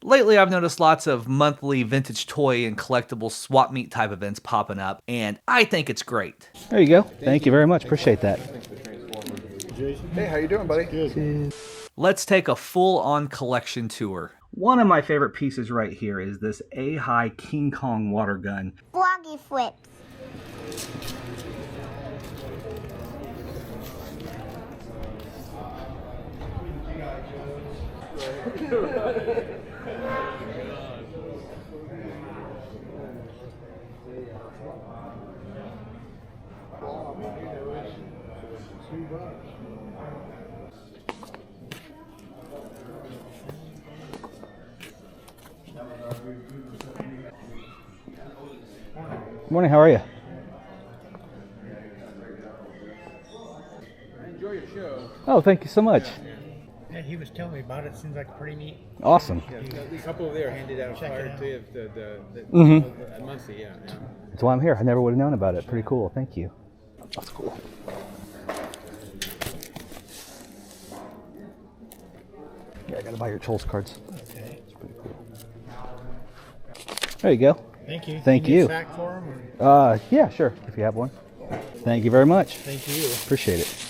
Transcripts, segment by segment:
Lately, I've noticed lots of monthly vintage toy and collectible swap meet type events popping up, and I think it's great. There you go. Thank you very much. Appreciate that. Hey, how you doing, buddy? Good. Let's take a full-on collection tour. One of my favorite pieces right here is this A-High King Kong water gun. Froggy flips. Good morning, how are you? I enjoy your show. Oh, thank you so much. Yeah, he was telling me about it. Seems like pretty neat. Awesome. Yeah, the couple over there handed out a card to you, Mm-hmm. Muncie, yeah. That's why I'm here. I never would have known about it. Pretty cool. Thank you. That's cool. Yeah, I gotta buy your Trolls cards. Okay. It's pretty cool. There you go. Thank you. Thank you. you. Need a sack for him, or? Yeah, sure. If you have one. Thank you very much. Thank you. Appreciate it.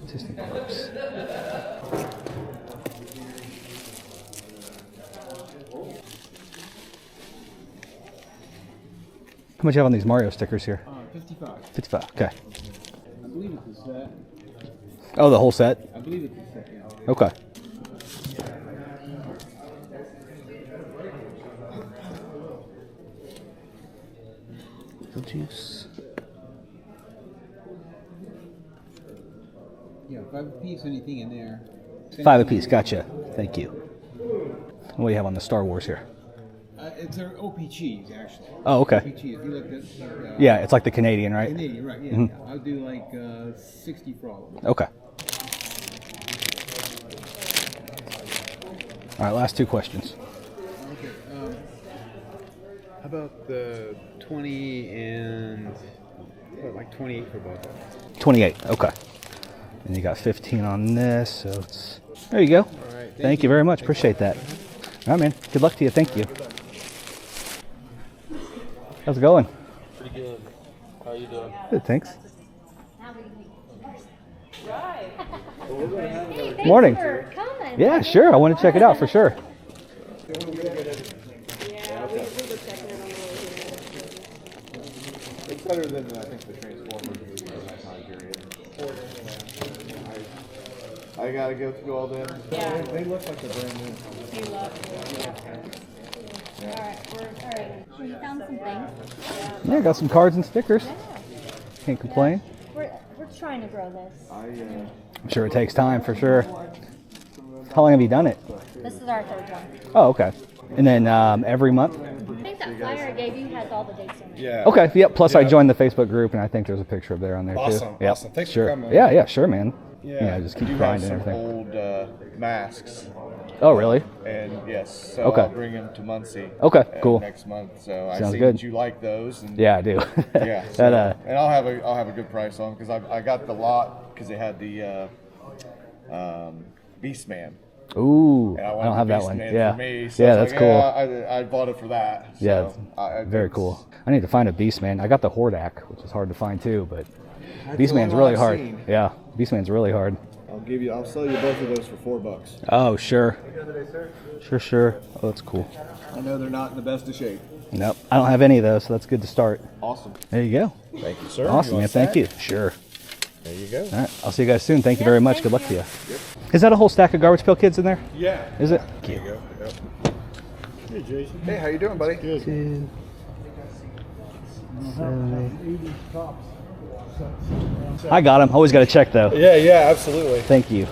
Disney Parks. How much you have on these Mario stickers here? 55. 55. Okay. I believe it's a set. Oh, the whole set? I believe it's a set, yeah. Okay. Juice. Yeah, 5 apiece, anything in there. 5 apiece. Gotcha. Thank you. What do you have on the Star Wars here? It's their OPGs, actually. Oh, okay. OPG, if you look at Yeah, it's like the Canadian, right? Canadian, right, yeah. Mhm. I'll do like 60 for all of them. Okay. All right, last 2 questions. Okay. How about the 20 and like 28 for both? 28. Okay. And you got 15 on this, so it's... There you go. All right. Thank you very much. Appreciate that. All right, man. Good luck to you. Thank you. How's it going? Pretty good. How you doing? Good, thanks. Hey, Morning. thanks for coming. Yeah, sure. I want to check it out for sure. It's better than I think the Transformers movie in that time period. I gotta go all them. Yeah. They look like they're brand new. You love it. Alright, we found some things. Yeah, got some cards and stickers. Can't complain. We're trying to grow this. I'm sure it takes time for sure. How long have you done it? This is our 3rd one. Oh, okay. And then every month? I think that flyer I gave you has all the dates on it. Yeah. Okay, yep. Plus I joined the Facebook group and I think there's a picture up there on there too. Awesome, Yep. awesome. Thanks for sure. coming. Yeah, sure, man. Yeah, just I keep do grinding have and some everything. old masks, Oh, really? and yes, so Okay. I'll bring them to Muncie. Okay, cool. Next month, so I Sounds see good. that you like those, and Yeah, I do. yeah, so, that, and I'll have a good price on because I got the lot because they had the Beastman. ooh, And I wanted don't have the that one. Beastman Yeah, for me, so yeah, I was that's like, cool. Yeah, I bought it for that. Yeah, so very it's- cool. I need to find a Beastman. I got the Hordak, which is hard to find too, but That's the Beastman's only really one I've hard. seen. Yeah, Beastman's really hard. I'll sell you both of those for $4. Oh, sure. Sure. Oh, that's cool. I know they're not in the best of shape. Nope, I don't have any of those, so that's good to start. Awesome. There you go. Thank you, sir. Awesome, man. Thank you. Sure. There you go. All right, I'll see you guys soon. Thank you very much. thank Good luck to you. you. Is that a whole stack of Garbage Pail Kids in there? Yeah. Is it? There you go. Yep. Hey, Jason. Hey, how you doing, buddy? Good. I got them. Always got to check though. Yeah, absolutely. Thank you.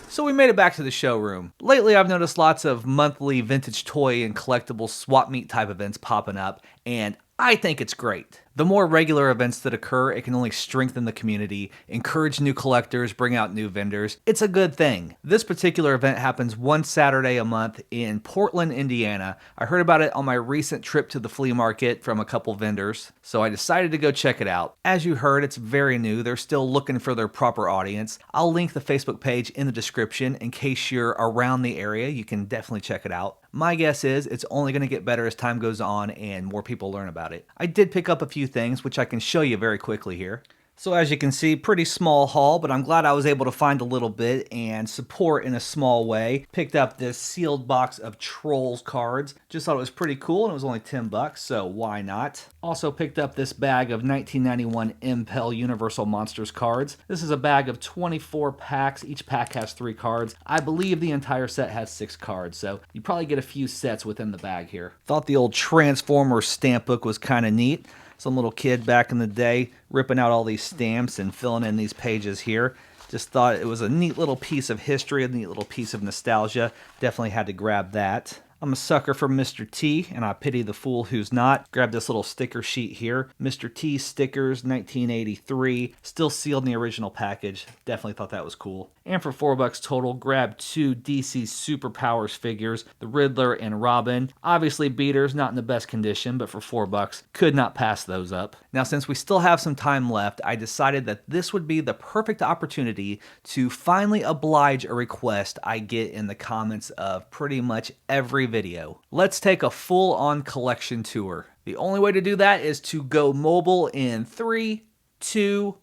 So we made it back to the showroom. Lately, I've noticed lots of monthly vintage toy and collectible swap meet type events popping up, and I think it's great. The more regular events that occur, it can only strengthen the community, encourage new collectors, bring out new vendors. It's a good thing. This particular event happens one Saturday a month in Portland, Indiana. I heard about it on my recent trip to the flea market from a couple vendors, so I decided to go check it out. As you heard, it's very new. They're still looking for their proper audience. I'll link the Facebook page in the description in case you're around the area. You can definitely check it out. My guess is it's only going to get better as time goes on and more people learn about it. I did pick up a few things, which I can show you very quickly here. So as you can see, pretty small haul, but I'm glad I was able to find a little bit and support in a small way. Picked up this sealed box of Trolls cards. Just thought it was pretty cool, and it was only 10 bucks, so why not? Also picked up this bag of 1991 Impel Universal Monsters cards. This is a bag of 24 packs. Each pack has 3 cards. I believe the entire set has 6 cards, so you probably get a few sets within the bag here. Thought the old Transformers stamp book was kind of neat. Some little kid back in the day ripping out all these stamps and filling in these pages here. Just thought it was a neat little piece of history, a neat little piece of nostalgia. Definitely had to grab that. I'm a sucker for Mr. T, and I pity the fool who's not. Grab this little sticker sheet here. Mr. T stickers, 1983. Still sealed in the original package. Definitely thought that was cool. And for $4 total, grab 2 DC Superpowers figures, the Riddler and Robin. Obviously beaters, not in the best condition, but for $4, could not pass those up. Now, since we still have some time left, I decided that this would be the perfect opportunity to finally oblige a request I get in the comments of pretty much every video. Let's take a full-on collection tour. The only way to do that is to go mobile in 3, 2,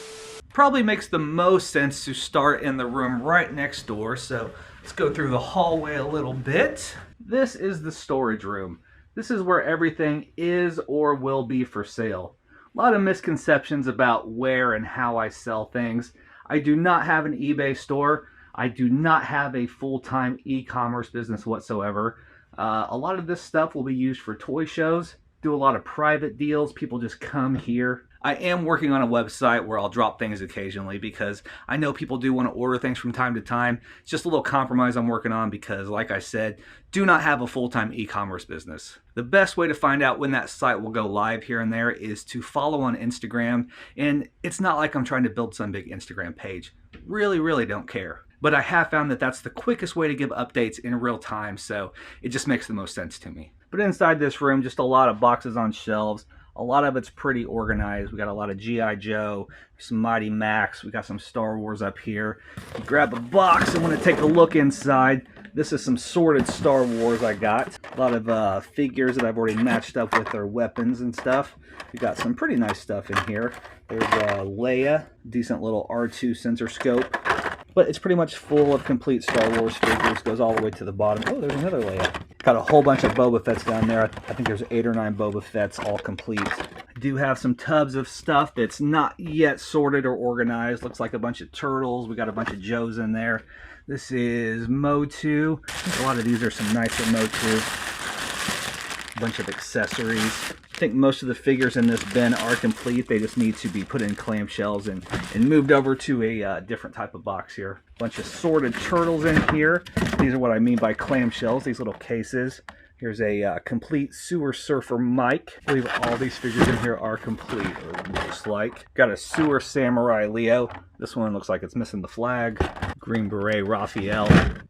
probably makes the most sense to start in the room right next door. So let's go through the hallway a little bit. This is the storage room. This is where everything is or will be for sale. A lot of misconceptions about where and how I sell things. I do not have an eBay store. I do not have a full-time e-commerce business whatsoever. A lot of this stuff will be used for toy shows, do a lot of private deals. People just come here. I am working on a website where I'll drop things occasionally because I know people do want to order things from time to time. It's just a little compromise I'm working on because, like I said, do not have a full-time e-commerce business. The best way to find out when that site will go live here and there is to follow on Instagram. And it's not like I'm trying to build some big Instagram page. Really don't care. But I have found that that's the quickest way to give updates in real time, so it just makes the most sense to me. But inside this room, just a lot of boxes on shelves. A lot of it's pretty organized. We got a lot of G.I. Joe, some Mighty Max. We got some Star Wars up here. You grab a box and want to take a look inside. This is some sorted Star Wars I got. A lot of figures that I've already matched up with their weapons and stuff. We got some pretty nice stuff in here. There's Leia, decent little R2 sensor scope. But it's pretty much full of complete Star Wars figures. Goes all the way to the bottom. Oh, there's another Leia. Got a whole bunch of Boba Fett's down there. I think there's 8 or 9 Boba Fett's all complete. I do have some tubs of stuff that's not yet sorted or organized. Looks like a bunch of turtles. We got a bunch of Joes in there. This is Motu. I think a lot of these are some nicer Motu. A bunch of accessories. I think most of the figures in this bin are complete. They just need to be put in clamshells and moved over to a different type of box here. Bunch of sorted turtles in here. These are what I mean by clamshells, these little cases. Here's a complete Sewer Surfer Mike. I believe all these figures in here are complete, or most like. Got a Sewer Samurai Leo. This one looks like it's missing the flag. Green Beret Raphael.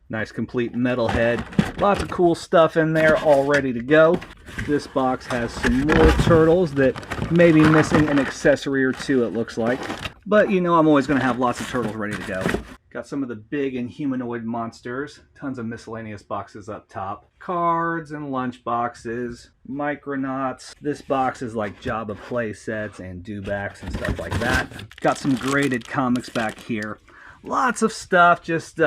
Nice complete metal head. Lots of cool stuff in there all ready to go. This box has some more turtles that may be missing an accessory or two, it looks like. But you know I'm always going to have lots of turtles ready to go. Got some of the big and humanoid monsters. Tons of miscellaneous boxes up top. Cards and lunch boxes. Micronauts. This box is like Jabba play sets and dewbacks and stuff like that. Got some graded comics back here. Lots of stuff just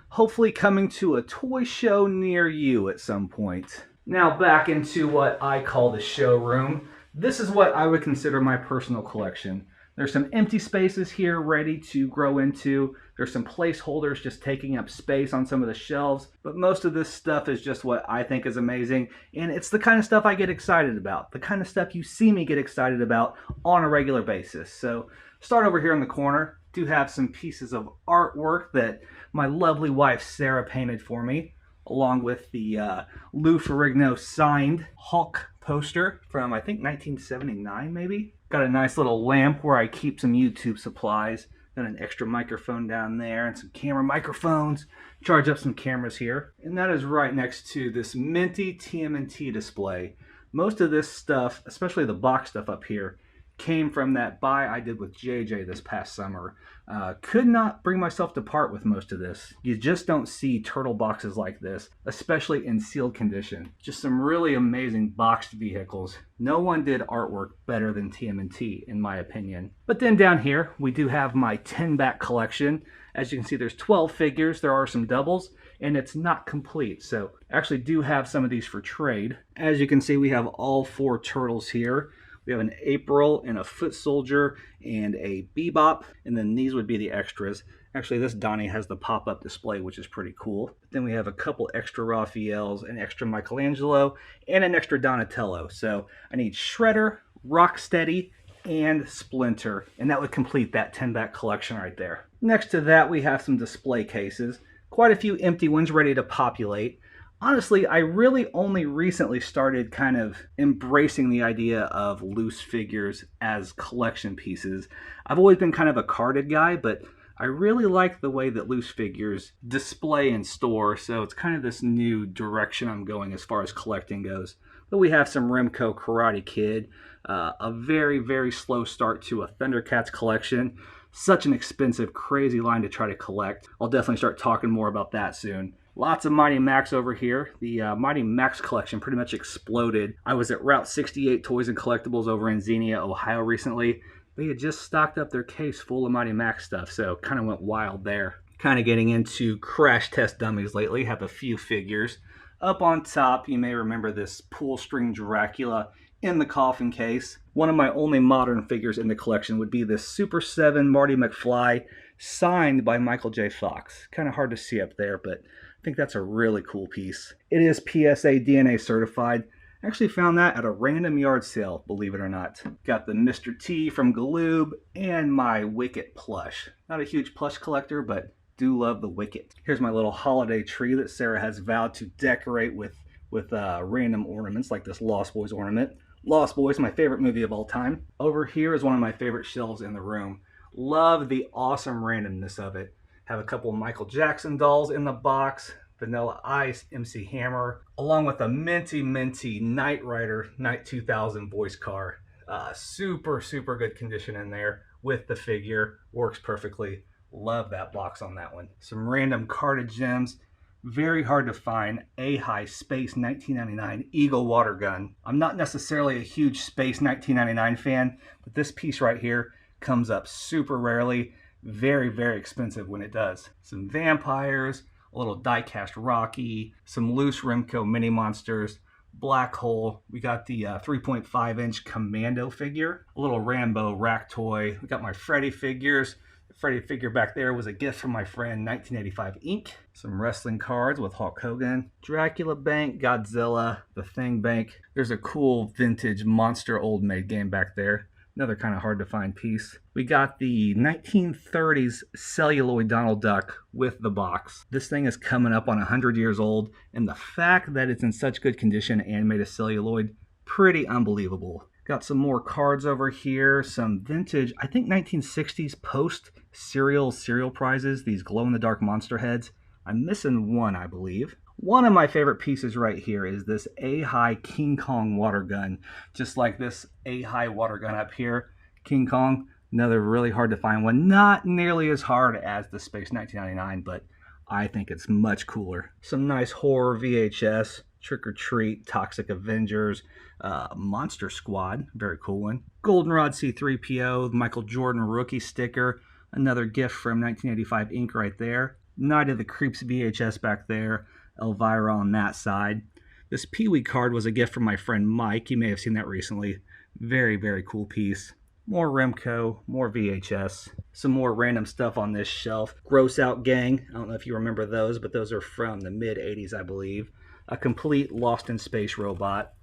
hopefully coming to a toy show near you at some point. Now back into what I call the showroom. This is what I would consider my personal collection. There's some empty spaces here ready to grow into. There's some placeholders just taking up space on some of the shelves. But most of this stuff is just what I think is amazing. And it's the kind of stuff I get excited about. The kind of stuff you see me get excited about on a regular basis. So start over here in the corner. Do have some pieces of artwork that my lovely wife Sarah painted for me, along with the Lou Ferrigno signed Hulk poster from I think 1979 maybe. Got a nice little lamp where I keep some YouTube supplies. Got an extra microphone down there and some camera microphones. Charge up some cameras here. And that is right next to this minty TMNT display. Most of this stuff, especially the box stuff up here, came from that buy I did with JJ this past summer. Could not bring myself to part with most of this. You just don't see turtle boxes like this, especially in sealed condition. Just some really amazing boxed vehicles. No one did artwork better than TMNT, in my opinion. But then down here, we do have my 10-back collection. As you can see, there's 12 figures. There are some doubles, and it's not complete. So I actually do have some of these for trade. As you can see, we have all 4 turtles here. We have an April and a Foot Soldier and a Bebop, and then these would be the extras. Actually, this Donnie has the pop-up display, which is pretty cool. Then we have a couple extra Raphaels, an extra Michelangelo, and an extra Donatello. So I need Shredder, Rocksteady, and Splinter, and that would complete that 10-back collection right there. Next to that, we have some display cases. Quite a few empty ones ready to populate. Honestly, I really only recently started kind of embracing the idea of loose figures as collection pieces. I've always been kind of a carded guy, but I really like the way that loose figures display and store, so it's kind of this new direction I'm going as far as collecting goes. But we have some Remco Karate Kid, a very, very slow start to a Thundercats collection. Such an expensive, crazy line to try to collect. I'll definitely start talking more about that soon. Lots of Mighty Max over here. The Mighty Max collection pretty much exploded. I was at Route 68 Toys and Collectibles over in Xenia, Ohio recently. They had just stocked up their case full of Mighty Max stuff, so kind of went wild there. Kind of getting into crash test dummies lately. Have a few figures. Up on top, you may remember this pull string Dracula in the coffin case. One of my only modern figures in the collection would be this Super 7 Marty McFly, signed by Michael J. Fox. Kind of hard to see up there, but I think that's a really cool piece. It is PSA DNA certified. I actually found that at a random yard sale, believe it or not. Got the Mr. T from Galoob and my Wicket plush. Not a huge plush collector, but do love the Wicket. Here's my little holiday tree that Sarah has vowed to decorate with random ornaments like this Lost Boys ornament. Lost Boys, my favorite movie of all time. Over here is one of my favorite shelves in the room. Love the awesome randomness of it. Have a couple of Michael Jackson dolls in the box, Vanilla Ice, MC Hammer, along with a minty Knight Rider Night 2000 voice car. Super good condition in there with the figure. Works perfectly. Love that box on that one. Some random carded gems. Very hard to find. A-High Space 1999 Eagle water gun. I'm not necessarily a huge Space 1999 fan, but this piece right here comes up super rarely. Very expensive when it does. Some vampires, a little die-cast Rocky, some loose Remco mini monsters, Black Hole. We got the 3.5-inch Commando figure, a little Rambo rack toy. We got my Freddy figures. The Freddy figure back there was a gift from my friend 1985 Inc. Some wrestling cards with Hulk Hogan, Dracula Bank, Godzilla, The Thing Bank. There's a cool vintage Monster Old Maid game back there. Another kind of hard to find piece. We got the 1930s celluloid Donald Duck with the box. This thing is coming up on 100 years old, and the fact that it's in such good condition and made of celluloid, pretty unbelievable. Got some more cards over here, some vintage, I think 1960s post cereal prizes, these glow-in-the-dark monster heads. I'm missing one, I believe. One of my favorite pieces right here is this A-High King Kong water gun. Just like this A-High water gun up here. King Kong, another really hard to find one. Not nearly as hard as the Space 1999, but I think it's much cooler. Some nice horror VHS, Trick or Treat, Toxic Avengers, Monster Squad, very cool one. Goldenrod C-3PO, Michael Jordan rookie sticker, another gift from 1985 Inc. right there. Night of the Creeps VHS back there. Elvira on that side. This Pee-wee card was a gift from my friend Mike. You may have seen that recently. Very cool piece. More Remco, more VHS. Some more random stuff on this shelf. Gross Out Gang. I don't know if you remember those, but those are from the mid-80s, I believe. A complete Lost in Space robot.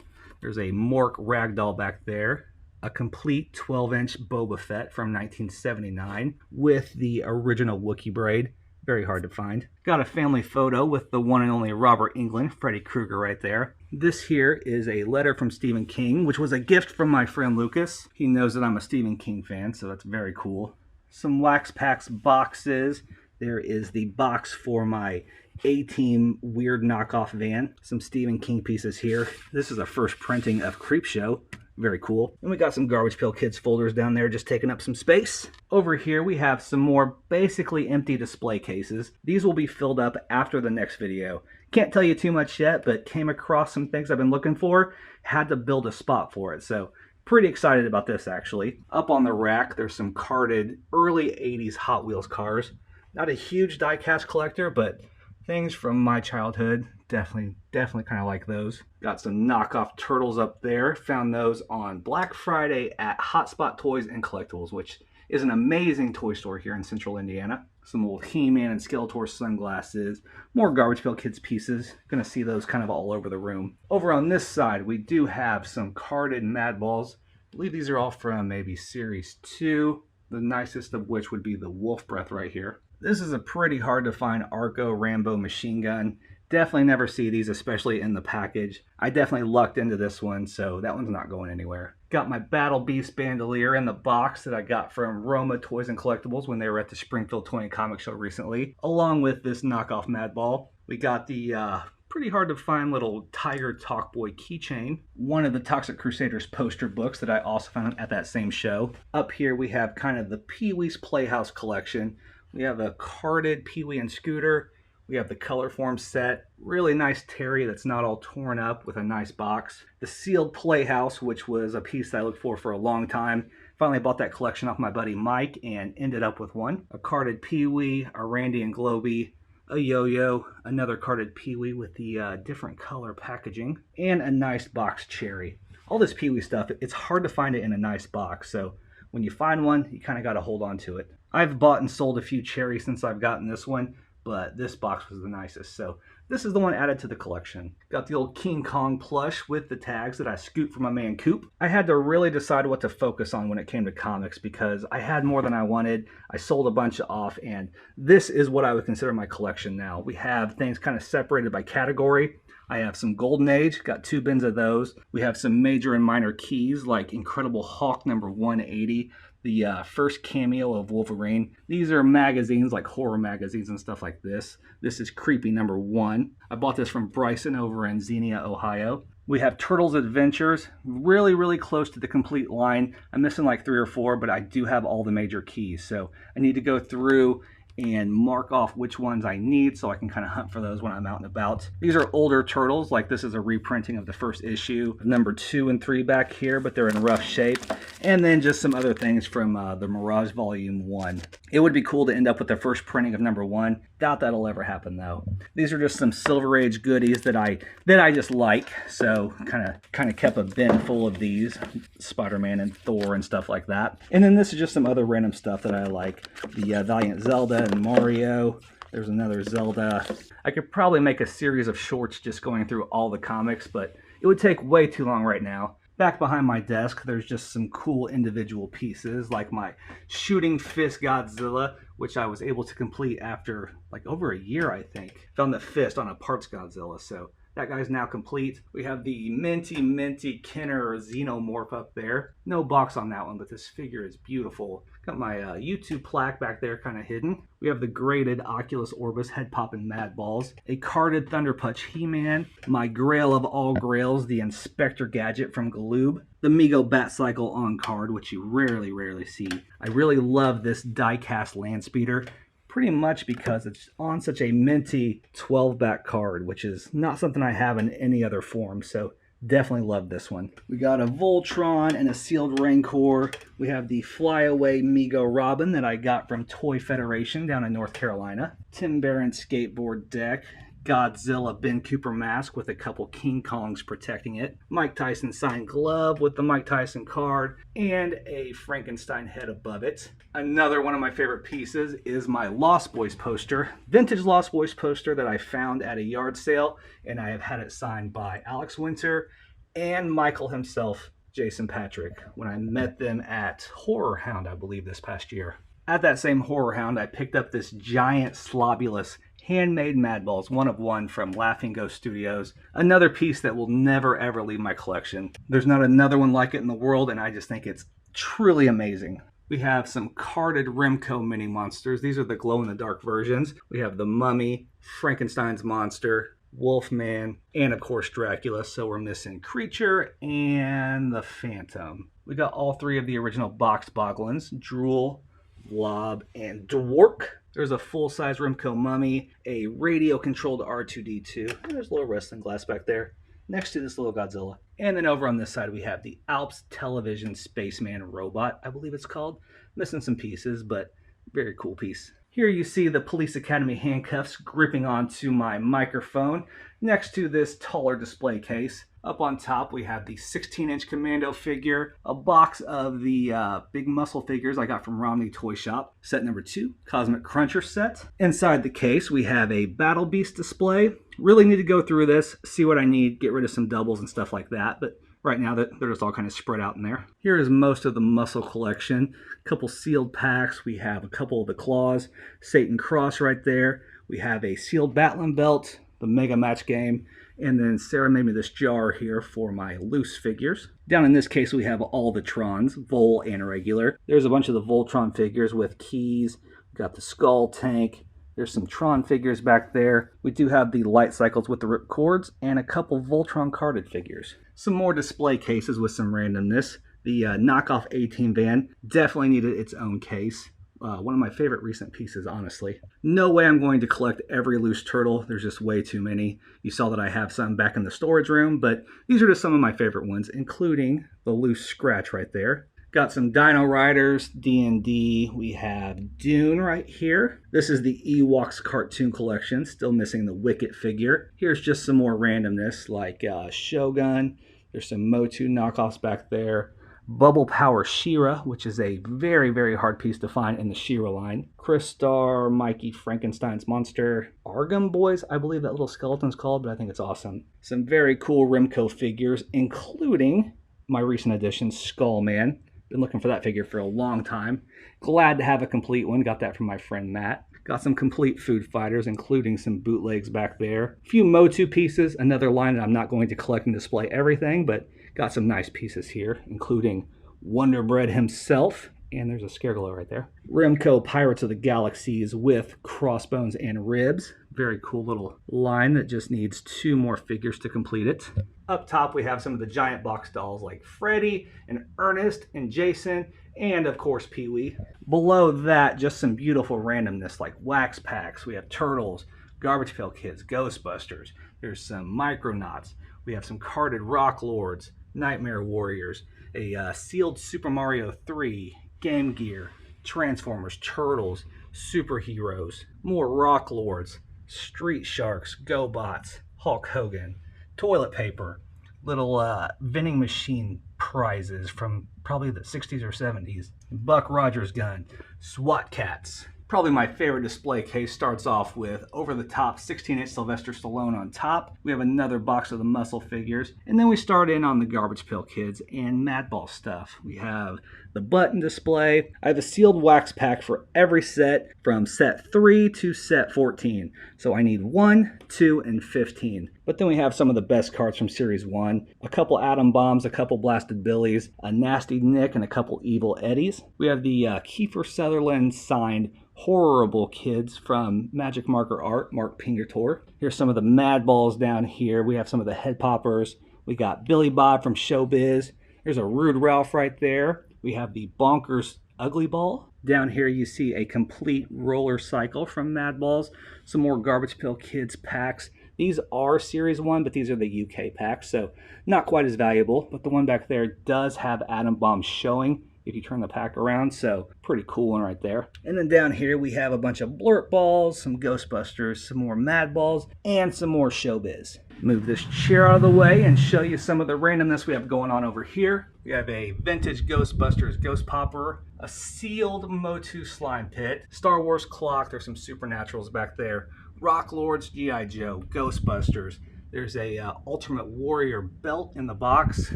There's a Mork ragdoll back there. A complete 12-inch Boba Fett from 1979 with the original Wookiee braid. Very hard to find. Got a family photo with the one and only Robert Englund, Freddy Krueger right there. This here is a letter from Stephen King, which was a gift from my friend Lucas. He knows that I'm a Stephen King fan, so that's very cool. Some Wax Packs boxes. There is the box for my A-Team weird knockoff van. Some Stephen King pieces here. This is a first printing of Creepshow. Very cool. And we got some Garbage Pail Kids folders down there just taking up some space. Over here we have some more basically empty display cases. These will be filled up after the next video. Can't tell you too much yet, but came across some things I've been looking for. Had to build a spot for it, so pretty excited about this actually. Up on the rack there's some carded early 80s Hot Wheels cars. Not a huge die-cast collector, but things from my childhood. Definitely kind of like those. Got some knockoff turtles up there. Found those on Black Friday at Hotspot Toys and Collectibles, which is an amazing toy store here in central Indiana. Some old He-Man and Skeletor sunglasses. More Garbage Pail Kids pieces. Gonna see those kind of all over the room. Over on this side, we do have some carded Mad Balls. I believe these are all from maybe Series 2. The nicest of which would be the Wolf Breath right here. This is a pretty hard to find Arco Rambo machine gun. Definitely never see these, especially in the package. I definitely lucked into this one, so that one's not going anywhere. Got my Battle Beast bandolier in the box that I got from Roma Toys and Collectibles when they were at the Springfield Toy and Comic Show recently, along with this knockoff Mad Ball. We got the pretty hard to find little Tiger Talk Boy keychain. One of the Toxic Crusaders poster books that I also found at that same show. Up here we have kind of the Pee-wee's Playhouse collection. We have a carded Pee-wee and Scooter. We have the color form set. Really nice Terry that's not all torn up with a nice box. The sealed Playhouse, which was a piece that I looked for a long time. Finally bought that collection off my buddy Mike and ended up with one. A carded Pee-wee, a Randy and Globey, a yo-yo, another carded Pee-wee with the different color packaging, and a nice box Cherry. All this Pee-wee stuff, it's hard to find it in a nice box, so when you find one, you kind of got to hold on to it. I've bought and sold a few Cherry since I've gotten this one, but this box was the nicest, so this is the one added to the collection. Got the old King Kong plush with the tags that I scooped from my man Coop. I had to really decide what to focus on when it came to comics because I had more than I wanted. I sold a bunch off, and this is what I would consider my collection now. We have things kind of separated by category. I have some Golden Age, got 2 bins of those. We have some major and minor keys like Incredible Hulk number 180, the first cameo of Wolverine. These are magazines like horror magazines and stuff like this. This is Creepy number 1. I bought this from Bryson over in Xenia, Ohio. We have Turtles Adventures, really close to the complete line. I'm missing like 3 or 4, but I do have all the major keys. So I need to go through and mark off which ones I need so I can kind of hunt for those when I'm out and about. These are older Turtles, like this is a reprinting of the first issue, number 2 and 3 back here, but they're in rough shape. And then just some other things from the Mirage Volume 1. It would be cool to end up with the first printing of number 1. Doubt that'll ever happen though. These are just some Silver Age goodies that I just like, so kind of kept a bin full of these, Spider-Man and Thor and stuff like that. And then this is just some other random stuff that I like. The Valiant Zelda and Mario. There's another Zelda. I could probably make a series of shorts just going through all the comics, but it would take way too long right now. Back behind my desk, there's just some cool individual pieces, like my Shooting Fist Godzilla, which I was able to complete after like over a year, I think. Found the fist on a parts Godzilla, so that guy's now complete. We have the Minty Kenner Xenomorph up there. No box on that one, but this figure is beautiful. Got my YouTube plaque back there kind of hidden. We have the graded Oculus Orbis Head Poppin' Mad Balls. A carded Thunder Punch He-Man. My grail of all grails, the Inspector Gadget from Galoob. The Mego Bat Cycle on card, which you rarely see. I really love this die-cast land speeder. Pretty much because it's on such a minty 12-back card, which is not something I have in any other form, so definitely love this one. We got a Voltron and a sealed Rancor. We have the Flyaway Mego Robin that I got from Toy Federation down in North Carolina. Tim Barron skateboard deck. Godzilla Ben Cooper mask with a couple King Kongs protecting it. Mike Tyson signed glove with the Mike Tyson card and a Frankenstein head above it. Another one of my favorite pieces is my Lost Boys poster. Vintage Lost Boys poster that I found at a yard sale, and I have had it signed by Alex Winter and Michael himself, Jason Patrick, when I met them at Horror Hound, I believe, this past year. At that same horror hound, I picked up this giant slobulous handmade Mad Balls, one of one from Laughing Ghost Studios. Another piece that will never ever leave my collection. There's not another one like it in the world, and I just think it's truly amazing. We have some carded Remco mini monsters. These are the glow-in-the-dark versions. We have the Mummy, Frankenstein's monster, Wolfman, and of course Dracula. So we're missing Creature and the Phantom. We got all three of the original boxed Boglins, Drool, Blob, and Dwark. There's a full-size Remco Mummy, a radio-controlled R2-D2, and there's a little wrestling glass back there next to this little Godzilla. And then over on this side we have the Alps Television Spaceman Robot, I believe it's called. Missing some pieces, but very cool piece. Here you see the Police Academy handcuffs gripping onto my microphone next to this taller display case. Up on top we have the 16-inch Commando figure, a box of the big muscle figures I got from Romney Toy Shop, set number 2, Cosmic Cruncher set. Inside the case we have a Battle Beast display. Really need to go through this, see what I need, get rid of some doubles and stuff like that, but right now they're just all kind of spread out in there. Here is most of the muscle collection. A couple sealed packs. We have a couple of the claws, Satan Cross right there. We have a sealed Battling belt, the Mega Match game, and then Sarah made me this jar here for my loose figures. Down in this case we have all the Trons, Vol and regular. There's a bunch of the Voltron figures with keys. We've got the Skull Tank. There's some Tron figures back there. We do have the light cycles with the rip cords and a couple Voltron carded figures. Some more display cases with some randomness. The knockoff A-Team van definitely needed its own case. One of my favorite recent pieces, honestly. No way I'm going to collect every loose turtle. There's just way too many. You saw that I have some back in the storage room, but these are just some of my favorite ones, including the loose Scratch right there. Got some Dino Riders, D&D. We have Dune right here. This is the Ewoks cartoon collection. Still missing the Wicket figure. Here's just some more randomness like Shogun. There's some Motu knockoffs back there. Bubble Power She-Ra, which is a very, very hard piece to find in the She-Ra line. Crystar, Mikey, Frankenstein's monster. Argum Boys, I believe that little skeleton's called, but I think it's awesome. Some very cool Remco figures, including my recent addition, Skullman. Been looking for that figure for a long time. Glad to have a complete one. Got that from my friend Matt. Got some complete Food Fighters, including some bootlegs back there. A few Motu pieces, another line that I'm not going to collect and display everything, but got some nice pieces here, including Wonder Bread himself. And there's a Scareglow right there. Remco Pirates of the Galaxies with crossbones and ribs. Very cool little line that just needs 2 more figures to complete it. Up top we have some of the giant box dolls like Freddy and Ernest and Jason and of course Pee-wee. Below that, just some beautiful randomness like wax packs. We have Turtles, Garbage Pail Kids, Ghostbusters. There's some Micronauts. We have some carded Rock Lords, Nightmare Warriors, a sealed Super Mario 3, Game Gear, Transformers, Turtles, Superheroes, more Rock Lords, Street Sharks, GoBots, Hulk Hogan, toilet paper, little vending machine prizes from probably the 60s or 70s, Buck Rogers gun, SWAT Cats. Probably my favorite display case starts off with over-the-top 16-inch Sylvester Stallone on top. We have another box of the muscle figures. And then we start in on the Garbage Pail Kids and Madball stuff. We have the button display. I have a sealed wax pack for every set from set 3 to set 14. So I need 1, 2, and 15. But then we have some of the best cards from Series 1. A couple Atom Bombs, a couple Blasted Billies, a Nasty Nick, and a couple Evil Eddies. We have the Kiefer Sutherland signed Horrible Kids from Magic Marker Art, Mark Pingertor. Here's some of the Mad Balls down here. We have some of the Head Poppers. We got Billy Bob from Showbiz. There's a Rude Ralph right there. We have the Bonkers Ugly Ball. Down here you see a complete roller cycle from Mad Balls. Some more Garbage Pail Kids packs. These are Series 1, but these are the UK packs, so not quite as valuable. But the one back there does have Atom Bomb showing if you turn the pack around, so pretty cool one right there. And then down here we have a bunch of Blurt Balls, some Ghostbusters, some more Mad Balls, and some more Showbiz. Move this chair out of the way and show you some of the randomness we have going on over here. We have a vintage Ghostbusters Ghost Popper, a sealed Motu Slime Pit, Star Wars clock, there's some Supernaturals back there, Rock Lords, G.I. Joe, Ghostbusters. There's a Ultimate Warrior belt in the box.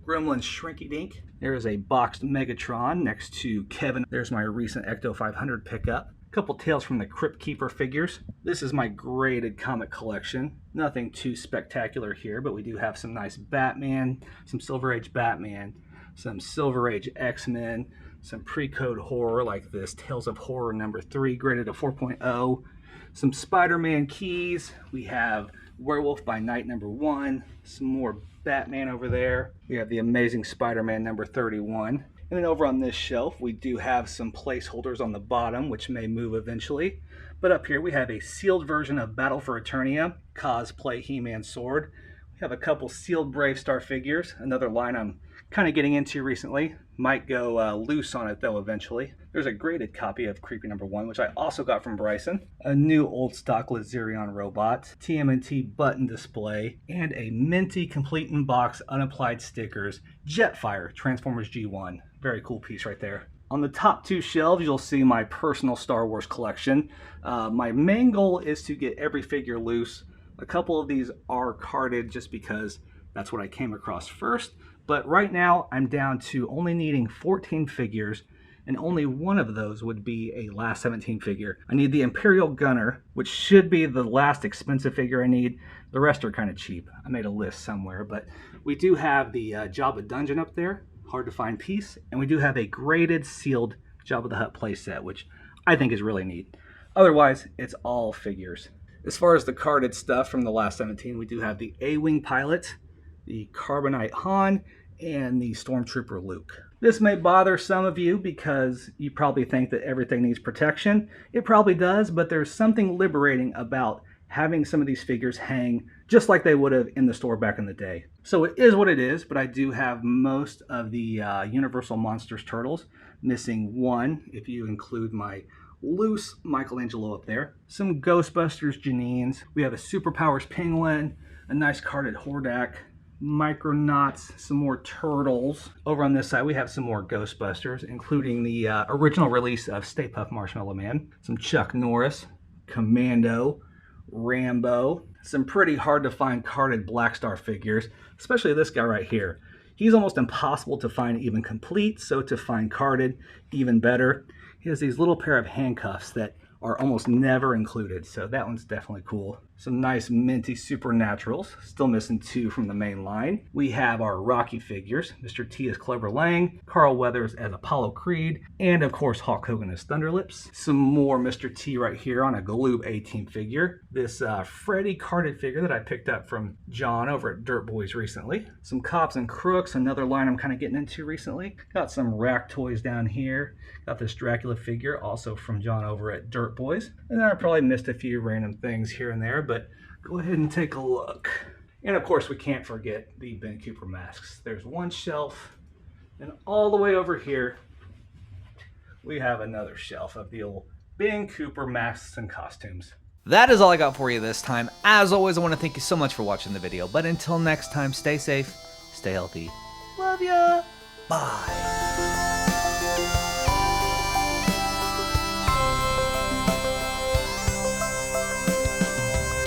Gremlins Shrinky Dink. There's a boxed Megatron next to Kevin. There's my recent Ecto 500 pickup. A couple Tales from the Crypt Keeper figures. This is my graded comic collection. Nothing too spectacular here, but we do have some nice Batman, some Silver Age Batman, some Silver Age X-Men, some pre-code horror like this Tales of Horror #3 graded to 4.0, some Spider-Man keys. We have Werewolf by Night #1, some more Batman over there. We have the Amazing Spider-Man #31. And then over on this shelf, we do have some placeholders on the bottom, which may move eventually. But up here, we have a sealed version of Battle for Eternia, cosplay He-Man sword. We have a couple sealed Brave Star figures, another line I'm kind of getting into recently. Might go loose on it though eventually. There's a graded copy of Creepy #1, which I also got from Bryson. A new old stock Lazerion robot, TMNT button display, and a minty complete in box unapplied stickers Jetfire Transformers G1. Very cool piece right there. On the top two shelves, you'll see my personal Star Wars collection. My main goal is to get every figure loose. A couple of these are carded just because that's what I came across first. But right now, I'm down to only needing 14 figures, and only one of those would be a last 17 figure. I need the Imperial Gunner, which should be the last expensive figure I need. The rest are kind of cheap. I made a list somewhere, but we do have the Jabba Dungeon up there, hard to find piece, and we do have a graded sealed Jabba the Hutt playset, which I think is really neat. Otherwise, it's all figures. As far as the carded stuff from the last 17, we do have the A-Wing pilot, the Carbonite Han, and the Stormtrooper Luke. This may bother some of you because you probably think that everything needs protection. It probably does, but there's something liberating about having some of these figures hang just like they would have in the store back in the day. So it is what it is, but I do have most of the Universal Monsters turtles, missing one if you include my loose Michelangelo up there. Some Ghostbusters Janines. We have a Superpowers Penguin, a nice carded Hordak, Micronauts, some more turtles. Over on this side, we have some more Ghostbusters, including the original release of Stay Puft Marshmallow Man, some Chuck Norris, Commando, Rambo, some pretty hard to find carded Black Star figures, especially this guy right here. He's almost impossible to find even complete, so to find carded, even better. He has these little pair of handcuffs that are almost never included, so that one's definitely cool. Some nice minty Supernaturals, still missing two from the main line. We have our Rocky figures, Mr. T as Clover Lang, Carl Weathers as Apollo Creed, and of course Hulk Hogan as Thunderlips. Some more Mr. T right here on a Galoob A-Team figure. This Freddy carded figure that I picked up from John over at Dirt Boys recently. Some Cops and Crooks, another line I'm kind of getting into recently. Got some Rack toys down here. Got this Dracula figure, also from John over at Dirt Boys. And then I probably missed a few random things here and there, but go ahead and take a look. And of course, we can't forget the Ben Cooper masks. There's one shelf, and all the way over here, we have another shelf of the old Ben Cooper masks and costumes. That is all I got for you this time. As always, I want to thank you so much for watching the video. But until next time, stay safe, stay healthy. Love ya. Bye.